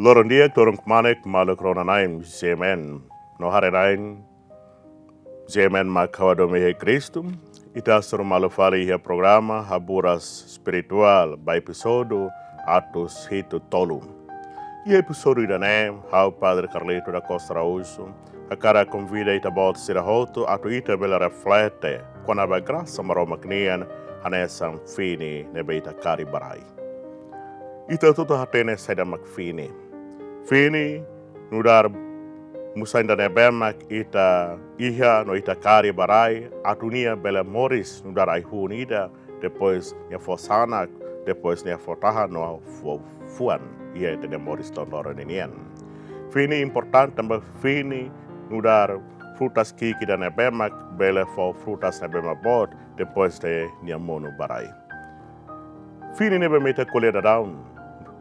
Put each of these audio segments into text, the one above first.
Loron dia torong manek maluk rona naim zemen no hare nain zemen makawado mehe Kristum ita suruh malu fali ya programa haburas spiritual by episode atus hitu tolu. Ia episode ida nem hau Padre Carlito da Costa Rauso a cara convida ita bot sira hoto atu ita bela reflete quando aba graça maroma knian hanesan fini nebe ita kari barai. Ita tutu hatene seda makfini. Fini nudar musainda nebemak ita iha no ita kari barai atunia bela moris nudar aihun ida depois nia fosanak depois nia fotaha no fuan ia ita moris tondoro ninian. Fini important tambah fini nudar frutas kiki dan nebemak bela fo frutas nebemak bot depois de nia mono barai. Fini nebemita kuliah da daun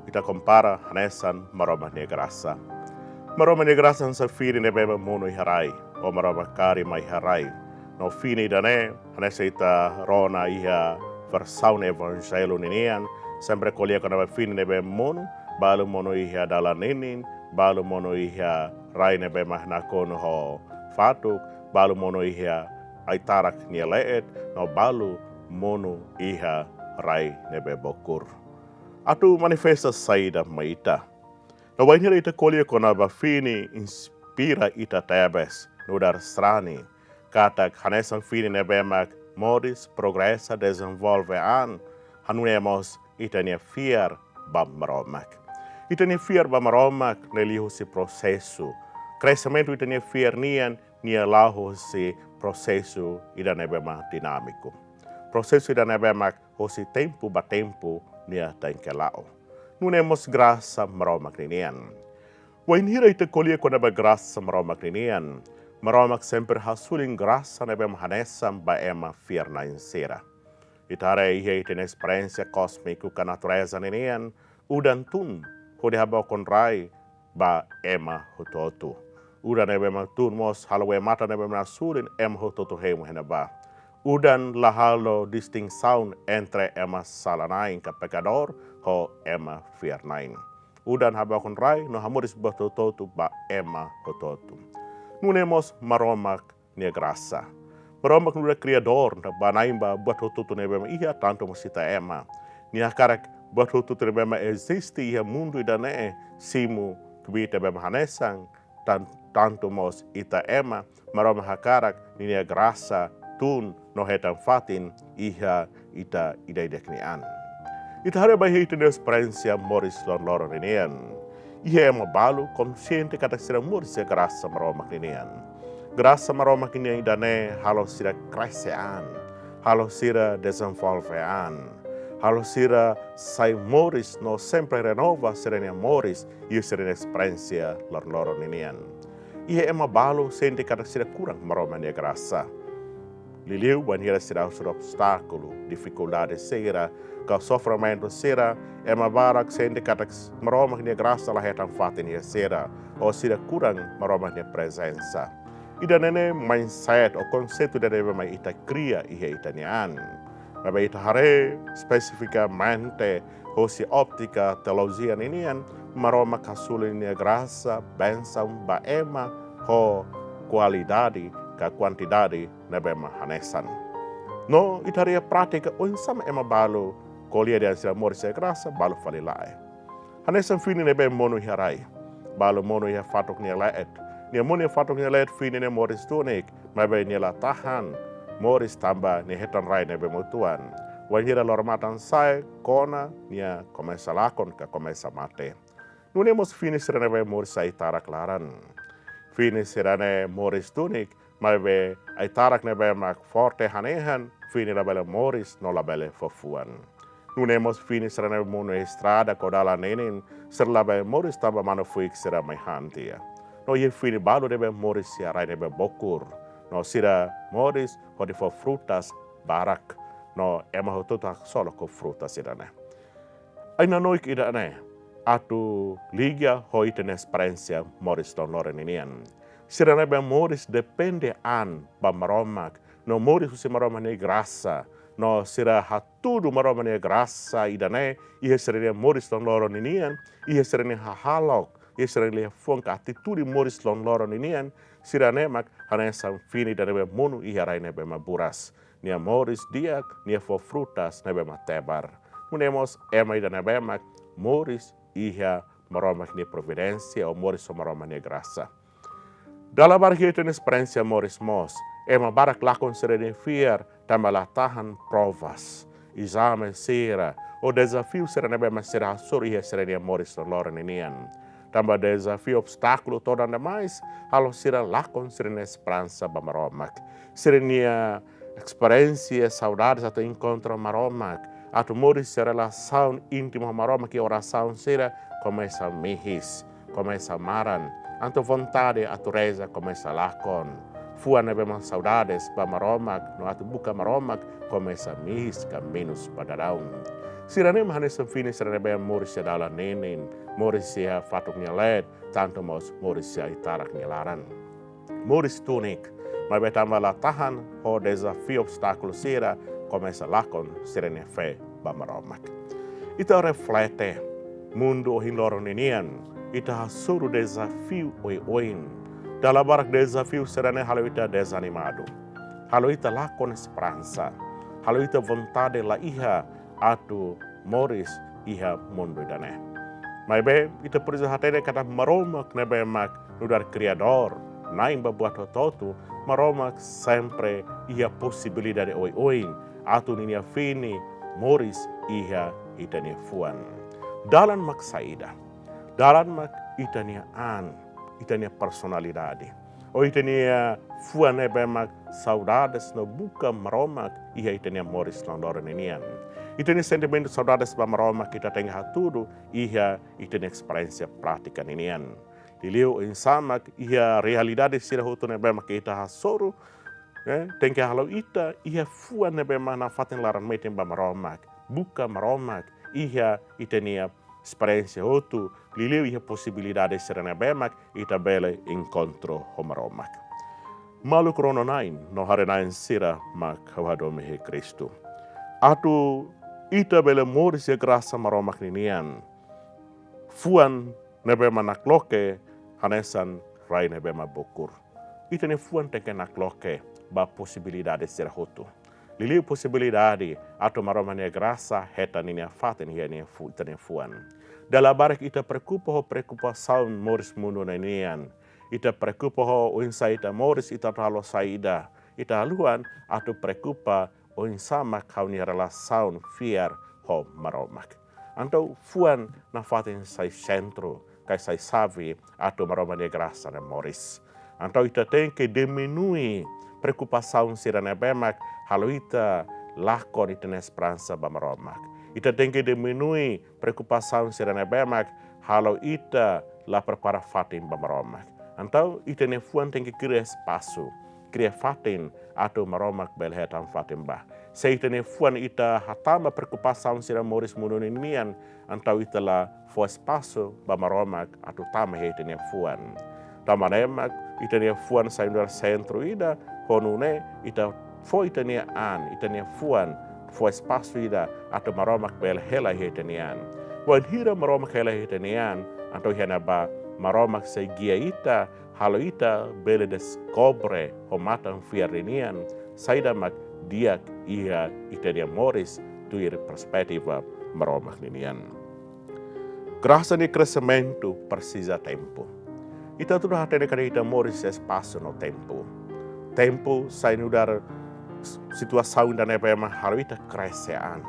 ita compara hanesan maroma nia grasa. Maroma nia grasa sa fini nebema mono iharai o maroma kari mai harai. No fini dane hanesa ita rona iha versaun evangelo ninian sempre kuliah kana fini nebe mono balu mono iha dala ninin balu mono iha rai nebema nakono ho fatuk balu mono iha aitarak nia leet no balu mono iha rai nebe bokur. Atu manifesta saída maita. No banheira ita colhe kona fini inspira ita tebes no dar strani. Kata hanesan fini nebemak modis progressa desenvolve an hanunemos ita nia fiar bamaromak. Ita nia fiar bamaromak neliho si processo. Crescimento ita nia fiar nia laho si processo ida nebemak dinâmico. Processo ida nebemak hosi tempo ba tempo nia tankelao. Nunemos graça maromak ninian. Wain hira ita kolia kona ba graça maromak ninian. Maromak sempre hasulin graça nebe mahanesam ba ema fierna insera. Itare ihe ita experiência cósmico ka natureza ninian. Udan tun hode haba konrai ba ema hutotu. Udan nebe matun mos halawe mata nebe masulin ema hutotu hemu henaba. Udan lahalo distinção entre ema salanain ka pecador ho ema fiernain. Udan habakon rai no hamuris batototu ba ema hototu. Nunemos maromak nia graça. Maromak nuda criador na banaimba batototu nebema iha tanto masita ema. Nia karak batototu nebema existe iha mundo idane simu kubita bema hanesang tanto mos ita ema maromak hakarak nia graça tun no hetan fatin iha ita ideknian. Ita hari bahi ita experiência moris lor ninian. Iha ema balu consciente kata sira moris ya graça maromak ninian. Graça maromak ninian idane halo sira crescean, halo sira desenvolvean, halo sira sai moris no sempre renova sira moris iha sira experiência lor ninian. Iha ema balu sente kata sira kurang maromak nia graça. Liliu banheira será o seu obstáculo, dificuldade será, que o sofrimento será, é uma barak sente que maroma que graça lá retam fatin será, ou será curang maroma que presença. E da nene mindset, o conceito de deve mais ita cria e ita nian. Mas ita hare especificamente, ou se óptica teologia ninian, maroma kasulin graça, benção, baema, ho qualidade, ka quantidade nebema hanesan. No itaria prática o insama ema balu kolia de sira moris e graça balu falilae. Hanesan fini nebe mono hirai. Balu mono hi fatok ni laet. Ni mono fatok ni laet fini ne moris tunik, mabe ni la tahan moris tamba ni hetan rai nebe mutuan. Wanhira lormatan sai kona nia começa lakon ka começa mate. Nunemos fini sira nebe moris sai tara klaran. Fini sira ne moris tunik mabe ai tarak nebe mak forte hanehan fini labele moris no labele fofuan. Nunemos fini sera nebe mono estrada kodala nenin ser labele moris tamba mano fuik sera mai hantia. No ye fini balu nebe moris sia rai nebe bokur. No sira moris hodi fo frutas barak. No ema hotuta solo ko frutas idane. Aina noik idane atu ligia hoiten experiência moris don loreninian. Sira nebe moris depende an ba maromak no moris usi maromak ne graça no sira hatudu maromania grasa idane ihe serene moris lon loron inian ihe serene hahalok ihe serene fong ka atitudi moris lon loron inian sira nemak hane sam fini dane monu ihe raine be maburas nia moris diak nia fo frutas nebe matebar munemos ema idane be mak moris ihe maromak ni providencia o moris o maromania grasa dalam barquito na experiência moris mos ema barak lakon serene fier tambah tahan provas, exame sera, o desafio será nebe mas será sori será moris loren inian. Tambah desafio obstáculo toda mais, halo será lakon serene esperança bamaromak. Serenia experiência saudades atau encontro maromak, atau moris será relação íntima maromak e oração será começa mihis, começa maran, anto vontade atau reza começa lakon. Fuan nebe man saudades ba maromak no atu buka maromak começa mis caminhos pada daun. Sirane mahane semfine sirane be morisia dala nenen, morisia fatuk nyalet, tanto mos morisia itarak nyalaran. Moris tunik, mas betamba la tahan ho desafio obstáculo sira começa lakon sirane fe ba maromak. Ita reflete mundo hinloron nenian, ita hasuru desafio oi-oin. Dalam barak desafio serane halo ita desanimado. Halo ita lakon esperança. Halo ita vontade la iha atu moris iha mundo dane. Mai be ita precisa hatene kata maromak nebe mak nudar criador. Naim babuat totu maromak sempre iha possibilidade oi-oin. Atu ninia fini moris iha itania fuan. Dalam mak saida. Dalam mak itania an. Itania personalidade. O itania fuan ebemak saudades no buka maromak iha itania moris landoran inian. Itania sentimento saudades ba maromak kita tenga hatudu iha itania experiência prática inian. Diliu insamak iha realidade sira hutun ebemak ita hasoru. Tenka halau ita iha fuan ebemak na fatin laran metin ba maromak. Buka maromak iha itania experiência outro, liliu e possibilidade serena bemak ita bele encontro homaromak. Malu krononain no harenain sira mak hawadome he Kristu. Atu ita bele moris e grasa maromak ninian. Fuan nebema nakloke hanesan rai nebema bokur. Ita ne fuan teke nakloke ba possibilidade sira hotu. Liliu possibilidade atau maromania grasa heta ninia faten hiania tania fuan. Dalam barak ita preocupação moris mundo nenian. Ita preocupa o insaita moris ita talo saida. Ita haluan atau preocupa o insama kaunia relação fiar ho maromak. Antau fuan na faten sai centro kai sai savi atau maromania grasa na moris. Antau ita tem que diminuir preocupação sirana bemak halo ita lakon ita na esperança bamaromak. Ita tem que diminuir preocupação sirana bemak halo ita la prepara fatin bamaromak. Então ita ne fuan tem que criar espaço, criar fatin atau maromak belhetan fatin bah. Se ita ne fuan ita hatama preocupação sirana moris mundo ninian, então ita la fo espaço bamaromak atau tama ita ne fuan. Tamanemak ita ne fuan saindar centro ida honune ita fo itania an, itania fuan, fo espaço ida atau maromak bel hela hitanian. Wan hira maromak hela hitanian, atau hianaba maromak se gia ita, halo ita bele descobre homatan fiarinian, saida mak diak ia itania moris tuir perspectiva maromak ninian. Graça ni crescimento precisa tempo. Ita tudo hatene kada ita moris espaço no tempo. Tempo sai nudar situação da nebema haruita crescean.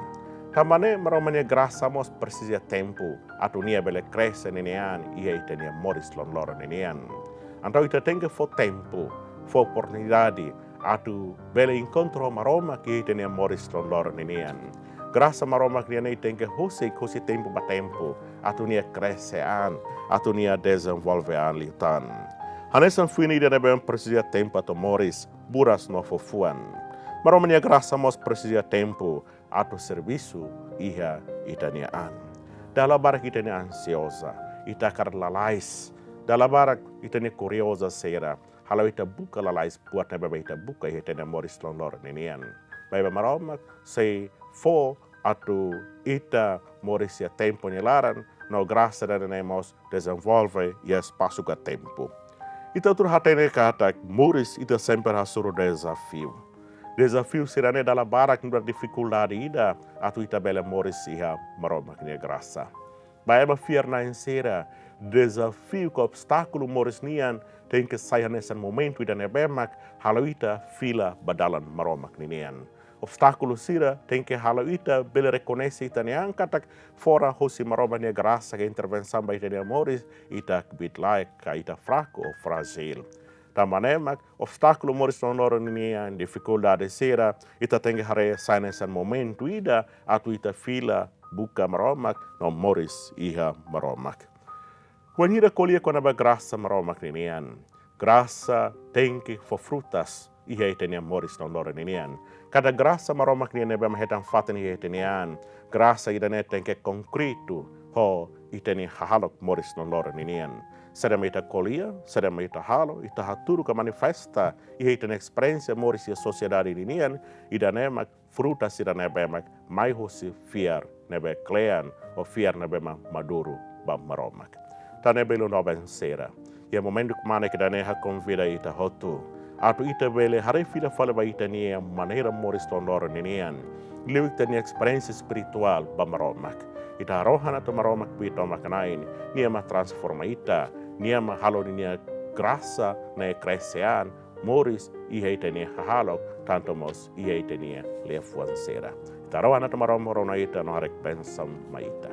Tamane maromania graça mos precisa tempo. Atu nia bele cresce nenean ia itania moris lon loro nenean. Então ita tem que fo tempo, fo oportunidade. Atu bele encontro maroma que itania moris lon loro nenean. Graça maroma que nia tem que hosi tempo ba tempo. Atu nia crescean, atu nia desenvolvean litan. Hanesan fini da nebem precisa tempo atau moris buras no fofuan. Maromania graça mos precisa tempo atau serviço iha itaniaan. Dalam barak itania ansiosa, ita kar lalais. Dalam barak itania curiosa sera. Halau ita buka lalais buat nebem ita buka itania moris lon lor ninian. Baiba maromak, sei fo atu ita morisia tempo nilaran, no graça da nemos desenvolve e espaço a tempo. Ita tur hatene kata muris ita sempre hasuru desafio. Desafio será ne dalam barak nura dificuldade ida atu ita bela moris iha maromak nia graça. Baiba fiar na insera desafio com obstáculo moris nian tem que sair nesse momento ida nebemak halau ita fila badalan maromak nian. Obstáculo sira tem que halau ita bela reconhece ita nian katak fora hosi maromak nia graça que intervenção ba ita nia moris ita bitlaik ka ita fraco ou fragil. Tamanemak, obstáculo moris nonoro nian dificuldade sira ita tem que hare sair nesse momento ida atu ita fila buka maromak no moris iha maromak. Wanira colher quando a graça maromak ninian. Graça tem que for frutas iha itenia moris no nora ninian. Cada graça maromak ninian nebe mahetan faten iha itenian. Graça idane tem que concreto ho iteni hahalok moris no nora ninian. Sedang ita colher, sedang ita halo, ita haturu que manifesta iha itenia experiência moris iha sociedade ninian. Idanemak frutas idanebemak mai hosi fiar nebe klean o fiar nebe maduro ba maromak. Tane belo no vencera. E o momento que mana que dane ha convida ita hotu. Atu ita bele hare fila fala ba ita ni maneira moris tondoro ninian. Lewik tani experiência espiritual ba maromak. Ita rohana to maromak pito makanain. Nia ma transforma ita. Nia ma halo nia graça na crescean. Moris iha ita ni halo tanto mos iha ita ni lefuancera. Ita rohana to maromorona ita no harek pensam maita.